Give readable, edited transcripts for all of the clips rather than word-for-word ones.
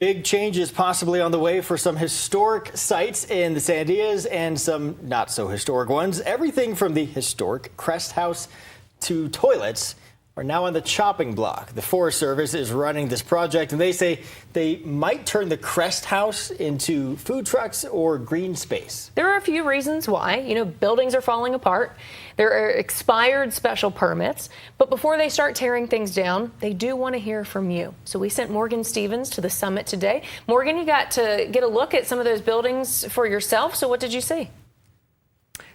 Big changes possibly on the way for some historic sites in the Sandias and some not so historic ones. Everything from the historic Crest House to toilets are now on the chopping block. The Forest Service is running this project, and they say they might turn the Crest House into food trucks or green space. There are a few reasons why. Buildings are falling apart. There are expired special permits. But before they start tearing things down, they do want to hear from you. So we sent Morgan Stevens to the summit today. Morgan, you got to get a look at some of those buildings for yourself. So what did you see?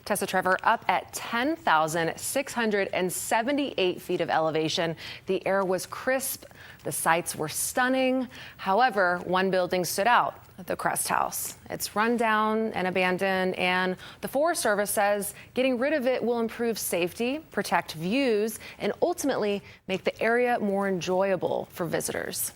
Tessa, Trevor, up at 10,678 feet of elevation. The air was crisp. The sights were stunning. However, one building stood out, the Crest House. It's run down and abandoned, and the Forest Service says getting rid of it will improve safety, protect views, and ultimately make the area more enjoyable for visitors.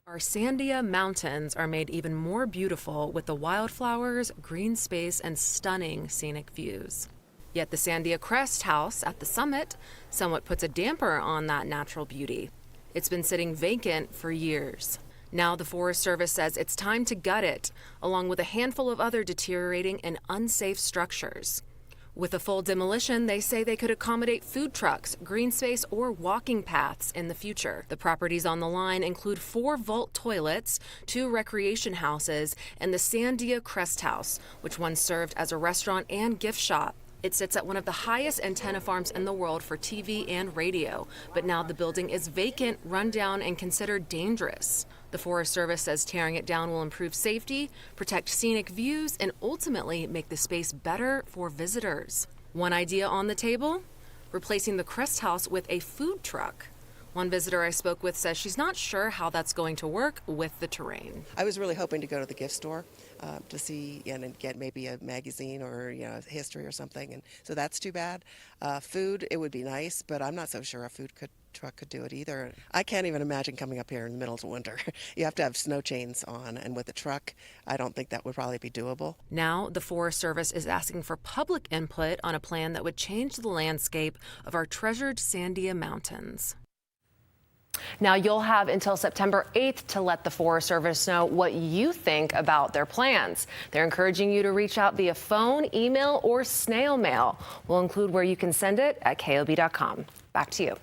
Our Sandia Mountains are made even more beautiful with the wildflowers, green space, and stunning scenic views. Yet the Sandia Crest House at the summit somewhat puts a damper on that natural beauty. It's been sitting vacant for years. Now the Forest Service says it's time to gut it, along with a handful of other deteriorating and unsafe structures. With a full demolition, they say they could accommodate food trucks, green space, or walking paths in the future. The properties on the line include 4 vault toilets, 2 recreation houses, and the Sandia Crest House, which once served as a restaurant and gift shop. It sits at one of the highest antenna farms in the world for TV and radio, but now the building is vacant, run down, and considered dangerous. The Forest Service says tearing it down will improve safety, protect scenic views, and ultimately make the space better for visitors. One idea on the table? Replacing the Crest House with a food truck. One visitor I spoke with says she's not sure how that's going to work with the terrain. I was really hoping to go to the gift store to see and get maybe a magazine or history or something, and so that's too bad. Food, it would be nice, but I'm not so sure a truck could do it either. I can't even imagine coming up here in the middle of winter. You have to have snow chains on, and with a truck, I don't think that would probably be doable. Now, the Forest Service is asking for public input on a plan that would change the landscape of our treasured Sandia Mountains. Now, you'll have until September 8th to let the Forest Service know what you think about their plans. They're encouraging you to reach out via phone, email, or snail mail. We'll include where you can send it at KOB.com. Back to you.